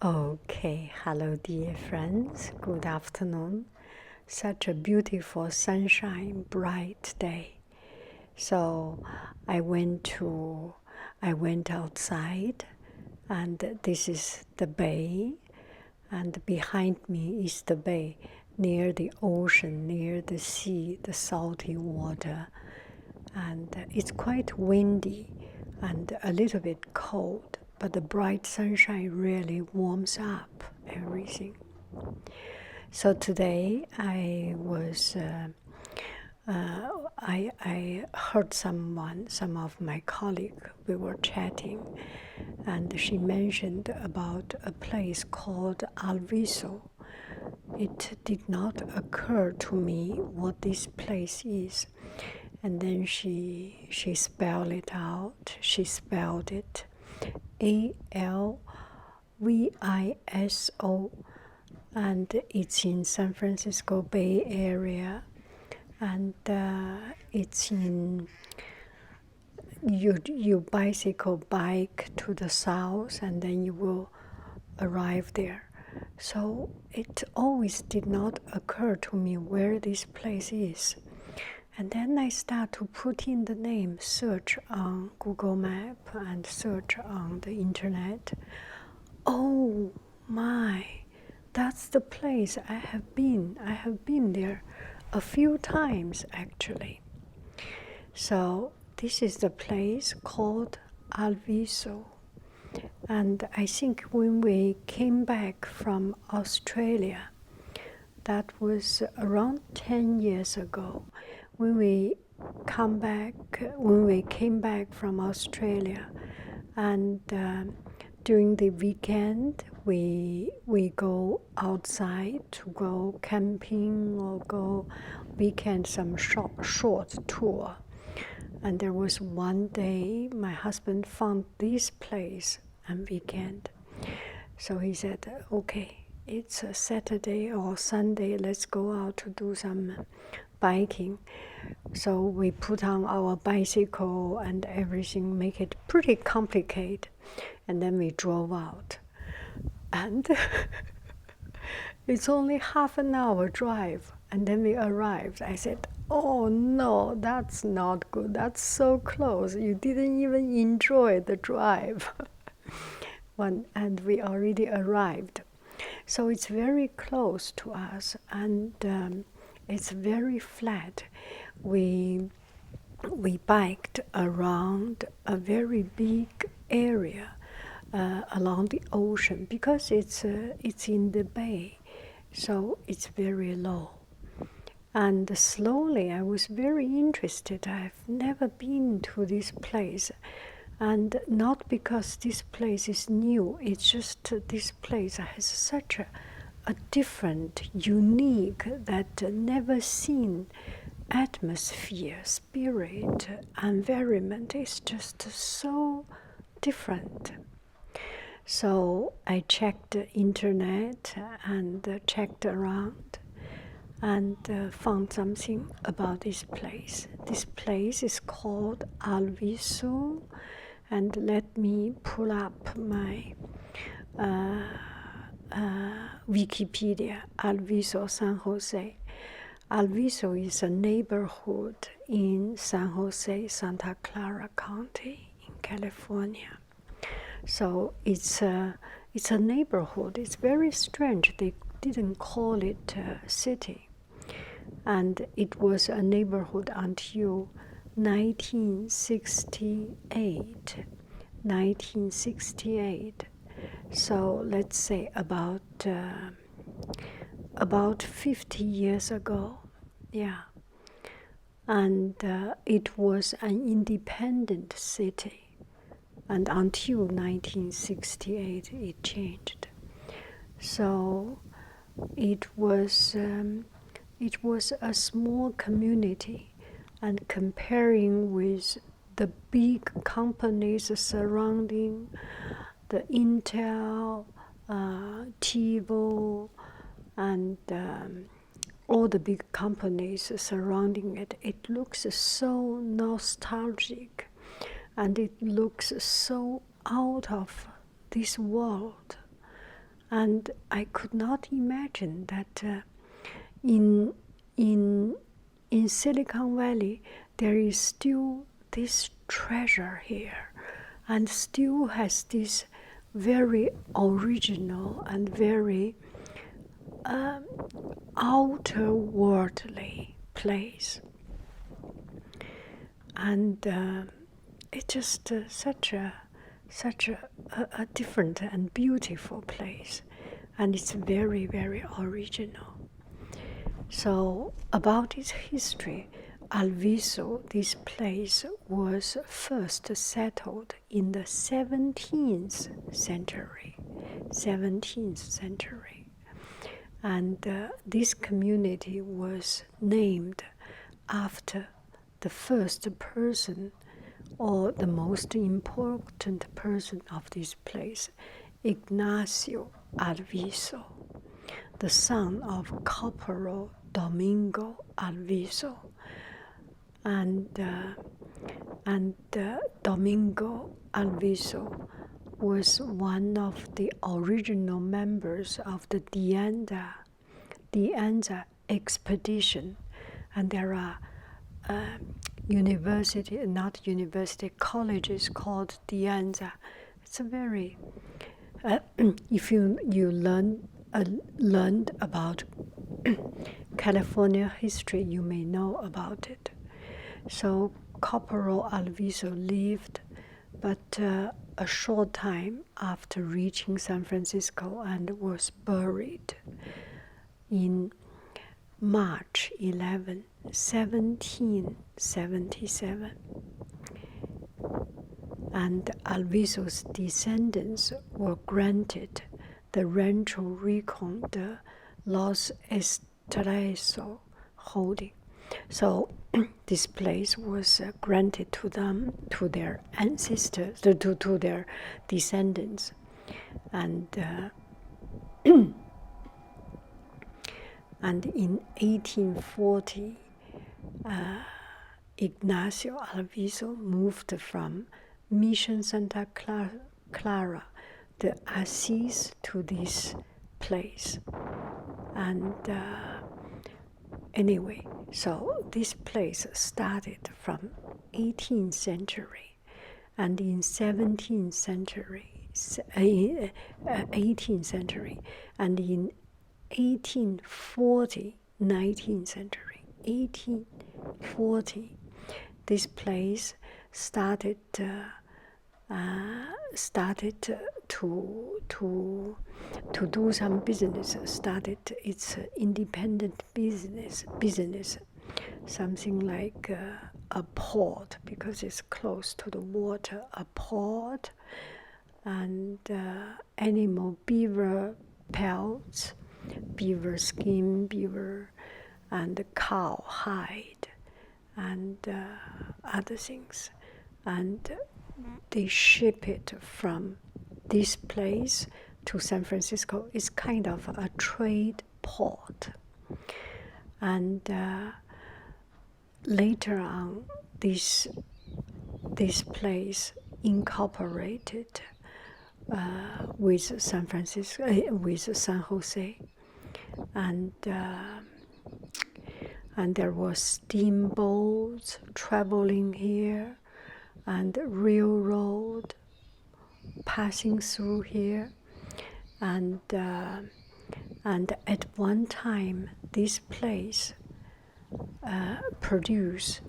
Okay, hello dear friends, good afternoon. Such a beautiful sunshine, bright day. So I went outside, and this is the bay, and behind me is the bay, near the ocean, near the sea, the salty water. And it's quite windy and a little bit cold, but the bright sunshine really warms up everything. So today I heard some of my colleagues, we were chatting, and she mentioned about a place called Alviso. It did not occur to me what this place is. And then she spelled it out. She spelled it Alviso, and it's in San Francisco Bay Area. And it's in you bicycle bike to the south, and then you will arrive there. So it always did not occur to me where this place is. And then I start to put in the name, search on Google Map and search on the internet. Oh my, that's the place I have been. I have been there a few times actually. So this is the place called Alviso. And I think when we came back from Australia, that was around 10 years ago, when we came back from Australia, and during the weekend we go outside to go camping or go weekend some short tour. And there was one day my husband found this place on weekend. So he said, okay, it's a Saturday or Sunday, let's go out to do some biking. So we put on our bicycle and everything, make it pretty complicated. And then we drove out. And it's only half an hour drive. And then we arrived. I said, oh no, that's not good. That's so close. You didn't even enjoy the drive. And we already arrived. So it's very close to us, and it's very flat. We biked around a very big area along the ocean because it's in the bay, so it's very low. And slowly I was very interested. I've never been to this place. And not because this place is new, it's just this place has such a different, unique, that never seen atmosphere, spirit, environment. It's just so different. So I checked the internet and checked around and found something about this place. This place is called Alviso. And let me pull up my Wikipedia, Alviso, San Jose. Alviso is a neighborhood in San Jose, Santa Clara County in California. So it's a neighborhood. It's very strange. They didn't call it a city. And it was a neighborhood until 1968. So let's say about 50 years ago. Yeah. And it was an independent city. And until 1968 it changed. So it was a small community. And comparing with the big companies surrounding the Intel, TiVo, and all the big companies surrounding it, it looks so nostalgic, and it looks so out of this world. And I could not imagine that in in in Silicon Valley there is still this treasure here, and still has this very original and very outer worldly place. And it's just such a different and beautiful place, and it's very, very original. So about its history, Alviso, this place, was first settled in the 17th century. 17th century. And this community was named after the first person, or the most important person of this place, Ignacio Alviso, the son of Corporal Domingo Alviso. And Domingo Alviso was one of the original members of the De Anza expedition. And there are colleges called De Anza. It's a very, if you learned about California history, you may know about it. So Corporal Alviso lived but a short time after reaching San Francisco and was buried in March 11, 1777. And Alviso's descendants were granted the Rancho Rincon de Los Estresos holding. So this place was granted to them, to their ancestors, to their descendants. And and in 1840, Ignacio Alviso moved from Mission Santa Clara, the Assis, to this place. And anyway, so this place started from 18th century, and in 17th century, 18th century, and in 1840, 19th century, 1840, this place started to do some business. Started its independent business, something like a port, because it's close to the water. A port, and animal beaver pelts, beaver skin, beaver and cow hide, and other things, and they ship it from this place to San Francisco. It's kind of a trade port. And later on, this place incorporated with San Francisco, with San Jose, and there was steamboats traveling here, and railroad passing through here, and at one time this place produced.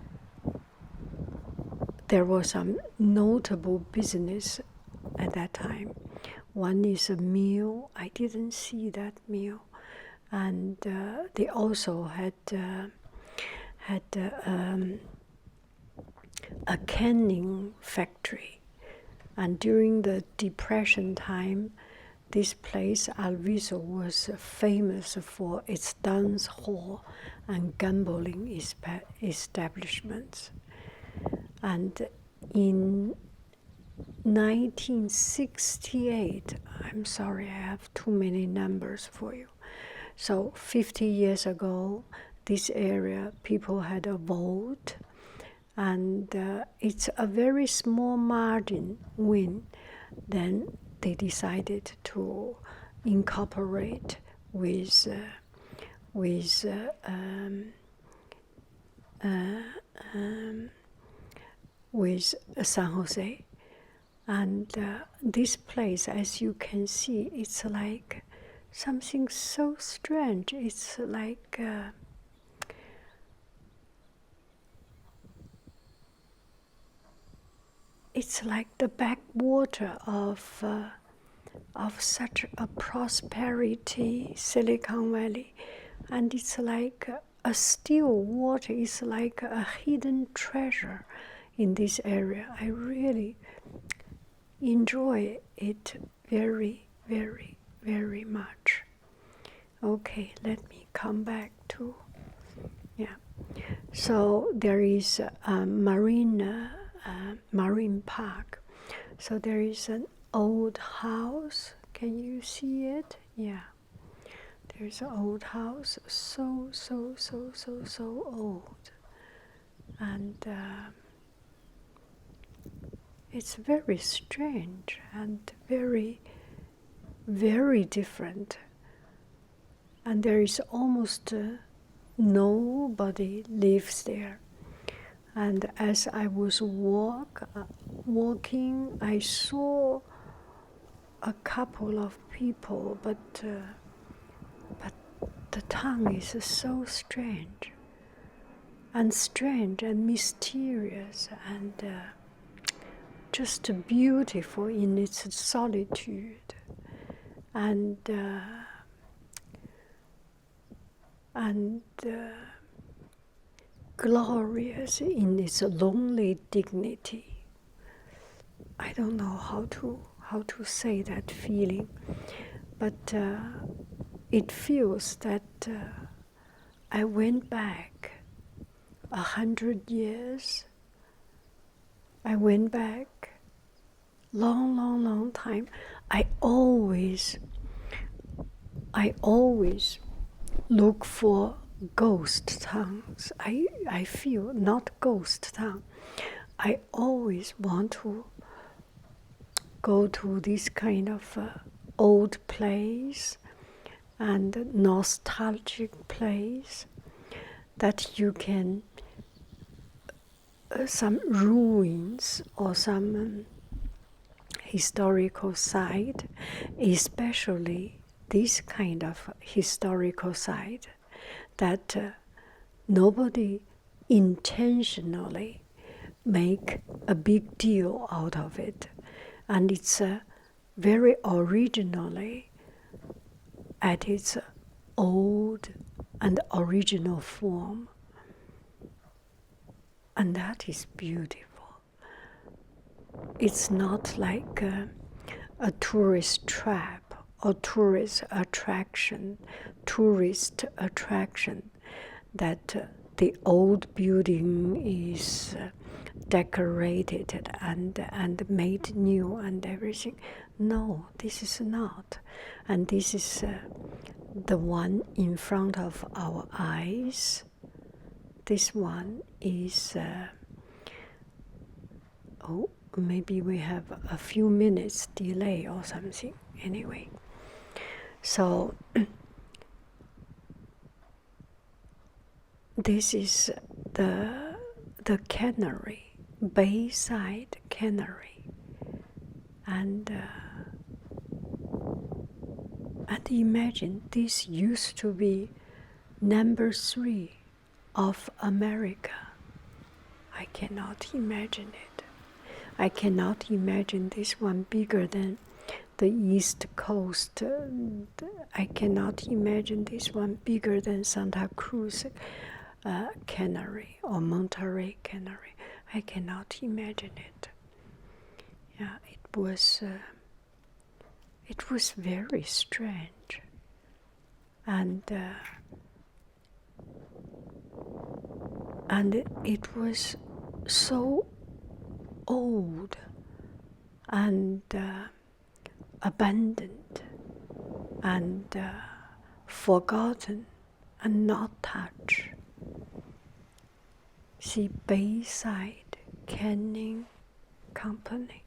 There was some notable business at that time. One is a mill. I didn't see that mill, and they also had a canning factory. And during the Depression time, this place, Alviso, was famous for its dance hall and gambling establishments. And in 1968, I'm sorry, I have too many numbers for you. So 50 years ago, this area, people had a vote, and it's a very small margin win. Then they decided to incorporate with with uh, um, uh, um, with San Jose. And this place, as you can see, it's like something so strange. It's like the backwater of such a prosperity, Silicon Valley, and it's like a still water. It's like a hidden treasure in this area. I really enjoy it very, very, very much. Okay, let me come back to, yeah. So there is a marine park. So there is an old house. Can you see it? Yeah. There's an old house, so old. And it's very strange and very, very different. And there is almost nobody lives there. And as I was walking, I saw a couple of people, but the town is so strange and mysterious and just beautiful in its solitude and glorious in its lonely dignity. I don't know how to say that feeling, but it feels that I went back 100 years. I went back long time. I always look for ghost towns. I feel not ghost town. I always want to go to this kind of old place and nostalgic place that you can some ruins or some historical site, especially this kind of historical site that nobody intentionally make a big deal out of it, and it's very originally at its old and original form, and that is beautiful. It's not like a tourist trap or tourist attraction that the old building is decorated and made new and everything. No, this is not. And this is the one in front of our eyes. This one is, maybe we have a few minutes delay or something. Anyway, so this is the cannery, Bayside cannery, and imagine this used to be number 3 of America. I cannot imagine it. I cannot imagine this one bigger than the East Coast. I cannot imagine this one bigger than Santa Cruz cannery or Monterey cannery. I cannot imagine it. Yeah, it was very strange, and it was so old and abandoned and forgotten and not touched. See, Bayside Canning Company.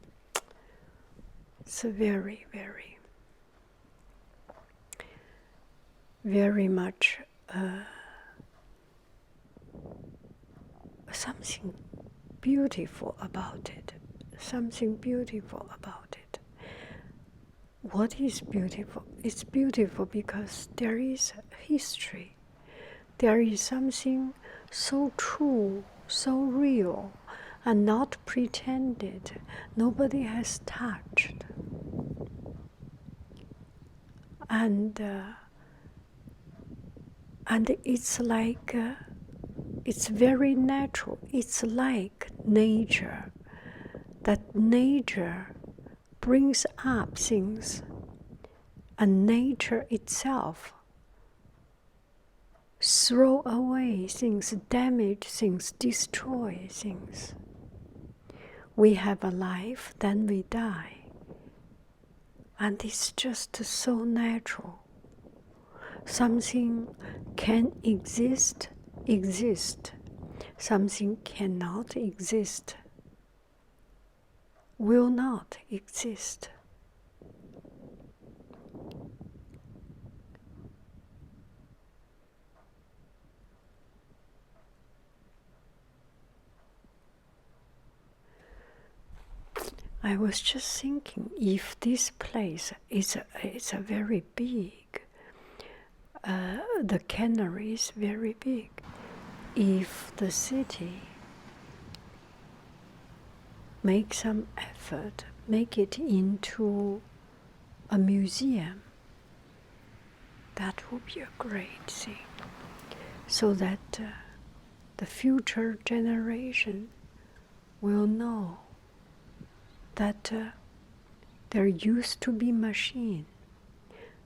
It's very, very very much something beautiful about it. Something beautiful about it. What is beautiful? It's beautiful because there is history. There is something so true, so real, and not pretended. Nobody has touched. And it's like, it's very natural. It's like nature. That nature brings up things, and nature itself throw away things, damage things, destroy things. We have a life, then we die. And it's just so natural. Something can exist. Something cannot exist, will not exist. I was just thinking, if this place is a very big, the cannery is very big. If the city make some effort, make it into a museum, that would be a great thing, so that the future generation will know that there used to be machine,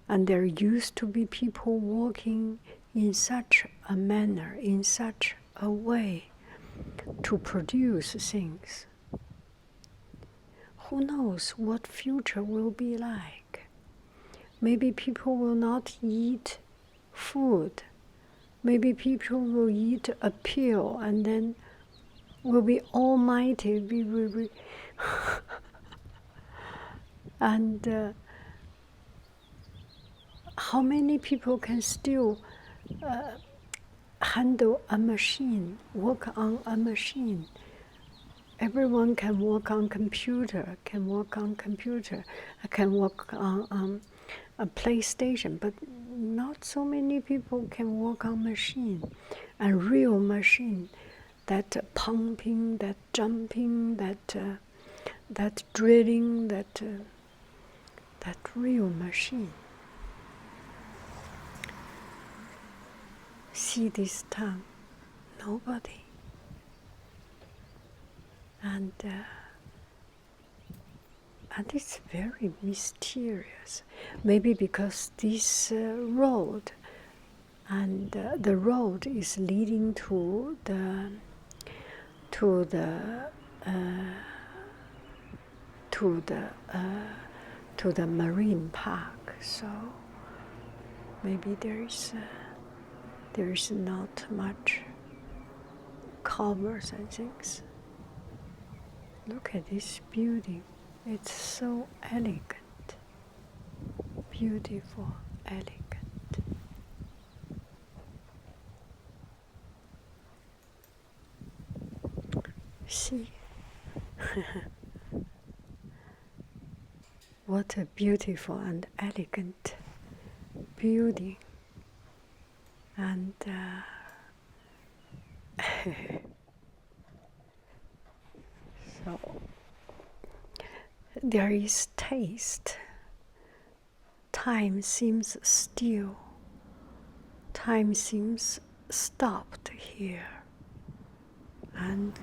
and there used to be people walking in such a manner, in such a way to produce things. Who knows what future will be like? Maybe people will not eat food. Maybe people will eat a pill and then will be almighty. And how many people can still handle a machine, work on a machine? Everyone can work on computer, can work on a PlayStation, but not so many people can work on machine, a real machine, that pumping, that jumping, that drilling, that real machine. See this town, nobody. And it's very mysterious. Maybe because this road, and the road is leading to the marine park. So maybe there is not much covers and things. Look at this building. It's so elegant. Beautiful, elegant. See? What a beautiful and elegant building. And so there is taste. Time seems still. Time seems stopped here. And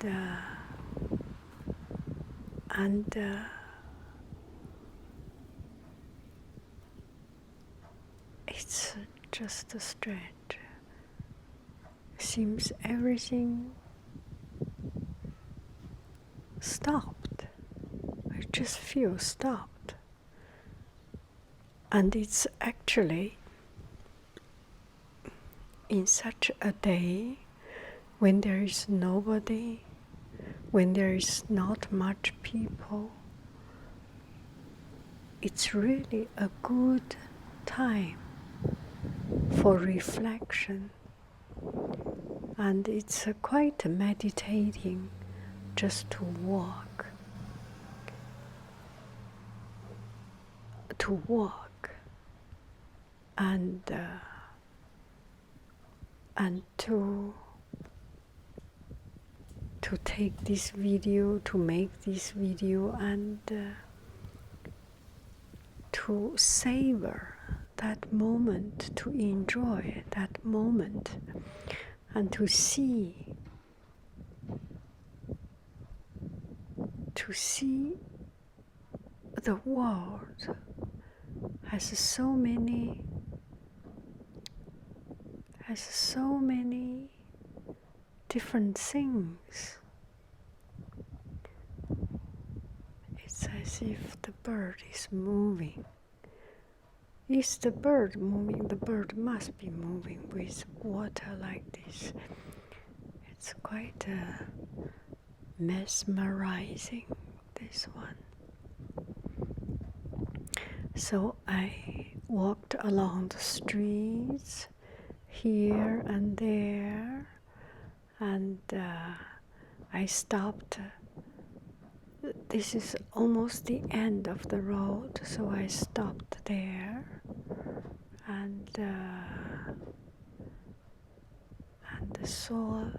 it's just strange. Seems everything stopped. I just feel stopped. And it's actually in such a day when there is nobody, when there is not much people, it's really a good time for reflection. And it's quite meditating just to walk. And to take this video, to make this video, and to savor that moment, to enjoy that moment, and to see the world has so many different things. It's as if the bird is moving. Is the bird moving? The bird must be moving with water like this. It's quite mesmerizing, this one. So I walked along the streets here and there, and I stopped. This is almost the end of the road, so I stopped there and saw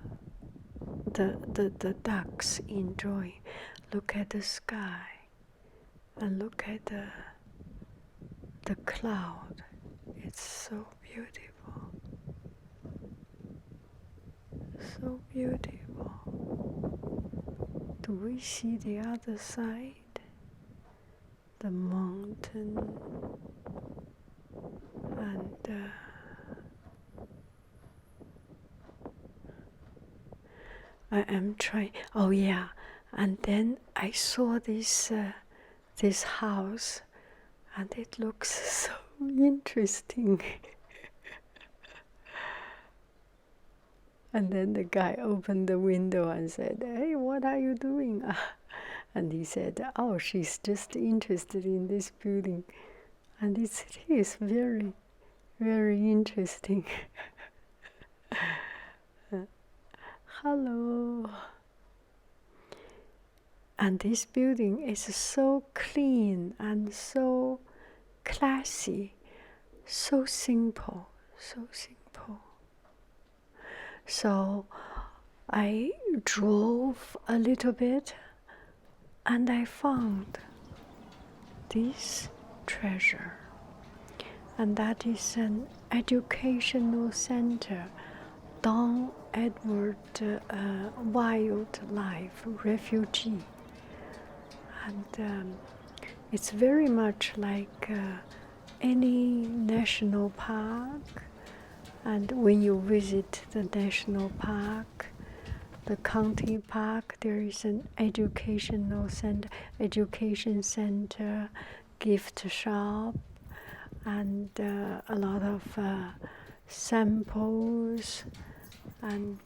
the ducks enjoying. Look at the sky and look at the cloud. It's so beautiful. So beautiful. Do we see the other side? The mountain and I am trying. Oh yeah, and then I saw this house, and it looks so interesting. And then the guy opened the window and said, "Hey, what are you doing?" And he said, "Oh, she's just interested in this building." And it is very, very interesting. Hello. And this building is so clean and so classy, so simple, so simple. So I drove a little bit and I found this treasure. And that is an educational center, Don Edward Wildlife Refugee. And it's very much like any national park. And when you visit the national park, the county park, there is an education center, gift shop, and a lot of samples and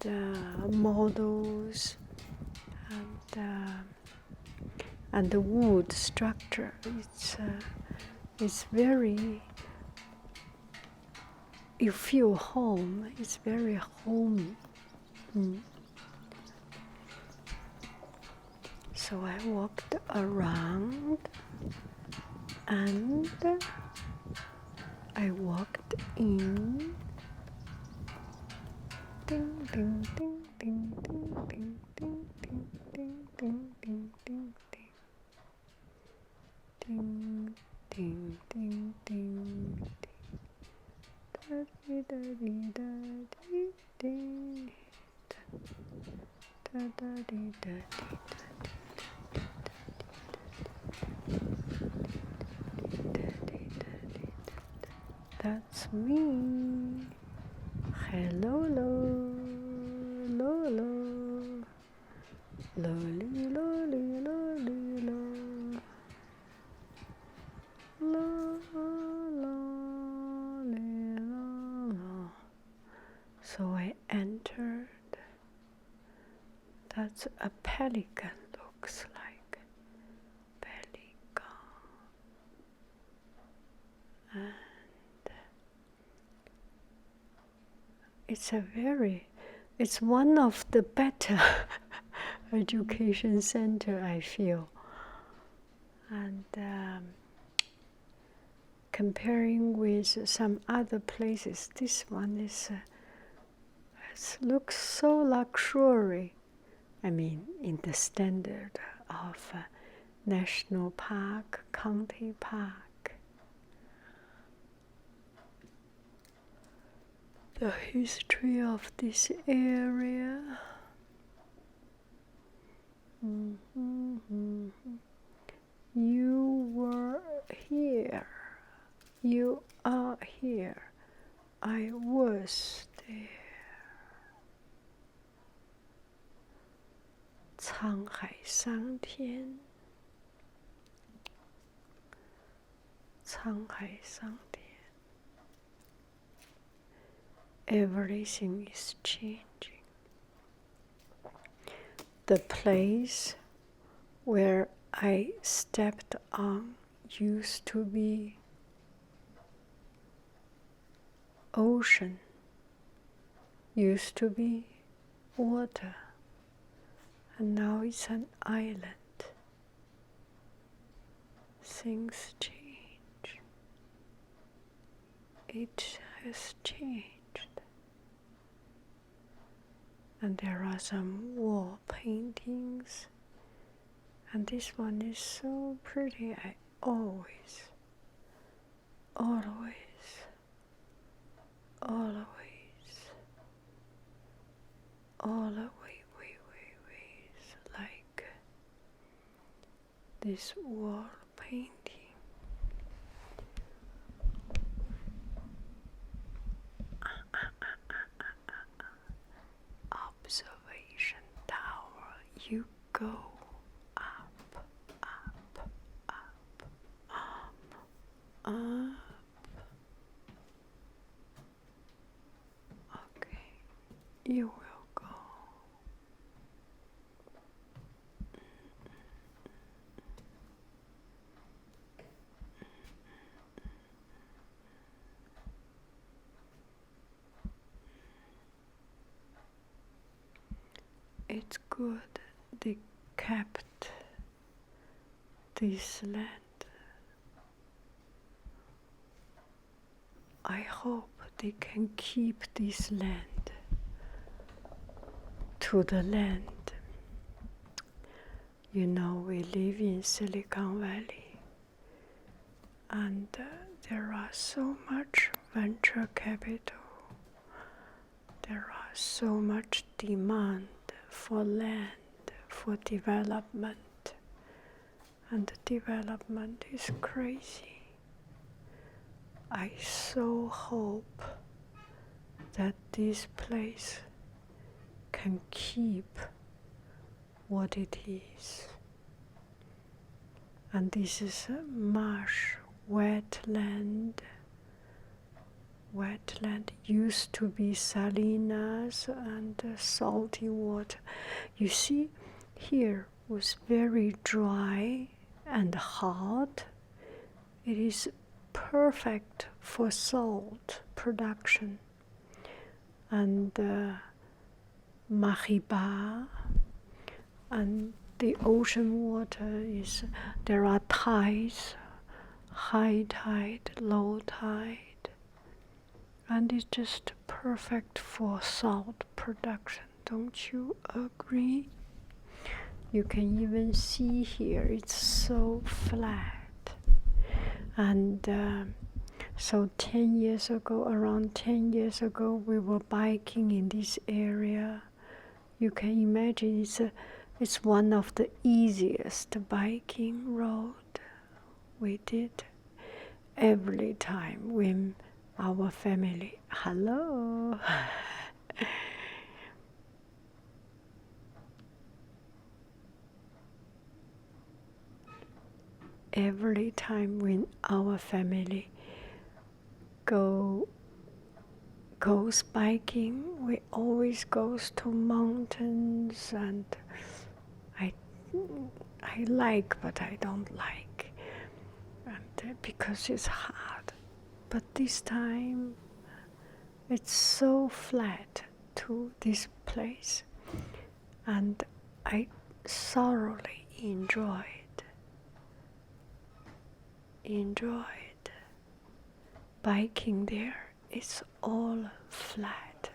models, and the wood structure. It's very. You feel home. It's very homey. So I walked around and I walked in. Ding ding ding ding ding ding ding ding ding ding ding ding ding ding ding ding. Da da da da da da da da. That's me. Hello, loli, loli, loli, loli, loli. So I entered. That's a pelican, looks like. Pelican. it's one of the better education center, I feel. And comparing with some other places, this one it looks so luxury. I mean, in the standard of national park, county park. The history of this area. You were here. You are here. I was there. 沧海桑田，沧海桑田。Everything is changing. The place where I stepped on used to be ocean, used to be water, and now it's an island. Things change. It has changed. And there are some wall paintings, and this one is so pretty. I always, like this wall painting. Observation tower. You go up, up, up, up, up. Okay, you will go. It's good they kept this land. I hope they can keep this land to the land. You know, we live in Silicon Valley, and there are so much venture capital. There are so much demand for land, for development, and development is crazy. I so hope that this place can keep what it is. And this is a marsh, wetland. Wetland used to be salinas and salty water. You see, here was very dry and hot. It is perfect for salt production. And Mahiba and the ocean water is, there are tides, high tide, low tide. And it's just perfect for salt production. Don't you agree? You can even see here, it's so flat. And so 10 years ago, around 10 years ago, we were biking in this area. You can imagine it's one of the easiest biking road we did every time when our family. Hello. Every time when our family goes biking, we always goes to mountains, and I like, but I don't like, and because it's hard. But this time It's so flat to this place, and I thoroughly enjoyed biking there. It's all flat,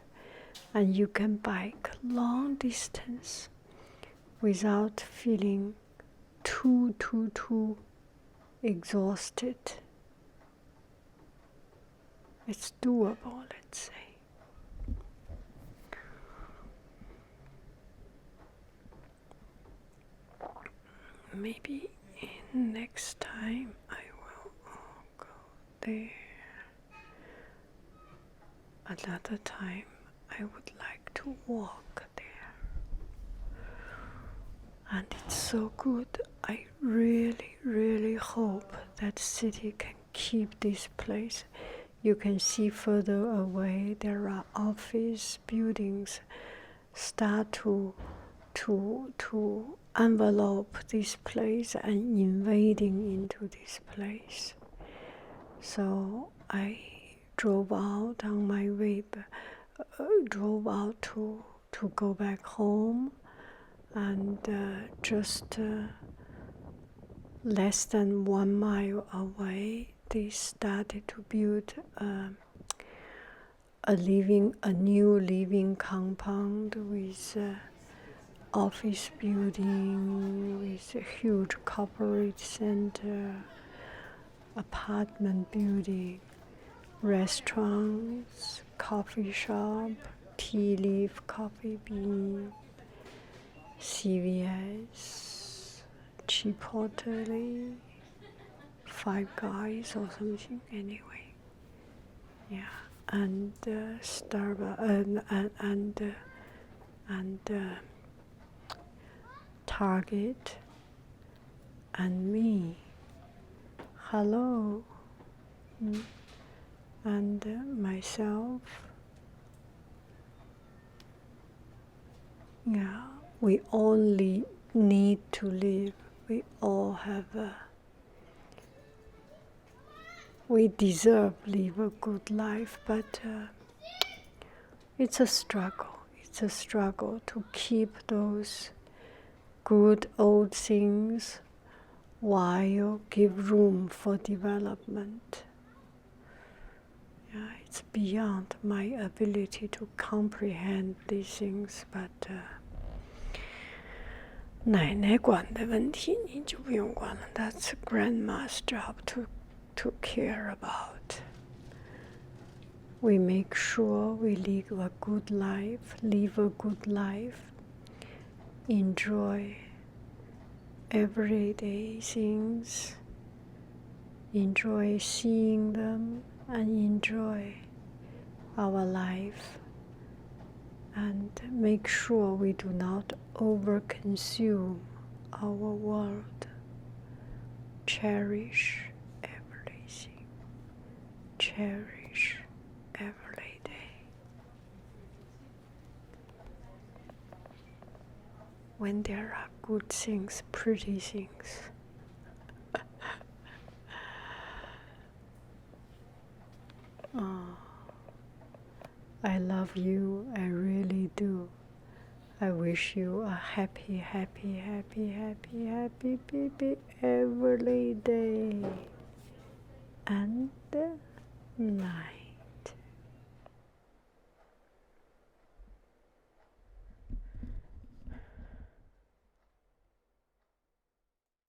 and you can bike long distance without feeling too exhausted. It's doable, let's say. Maybe next time I will go there. Another time I would like to walk there. And it's so good. I really hope that city can keep this place. You can see further away there are office buildings start to envelope this place and invading into this place. So I drove out on my way, drove out to go back home, and just less than 1 mile away, they started to build a new living compound with office building, with a huge corporate center, apartment building, restaurants, coffee shop, tea leaf, coffee bean, CVS, Chipotle, Five Guys or something. Anyway, yeah, and Starbucks and Target, and me. Hello, and myself. Yeah, we only need to live. We all have we deserve live a good life, but it's a struggle. It's a struggle to keep those good old things while give room for development. Yeah, it's beyond my ability to comprehend these things, but 奶奶管的问题你就不用管了. That's grandma's job to care about. We make sure we live a good life, enjoy everyday things, enjoy seeing them, and enjoy our life, and make sure we do not overconsume our world. Cherish everything. Cherish every day. When there are good things, pretty things, I love you, I really do. I wish you a happy baby every day. And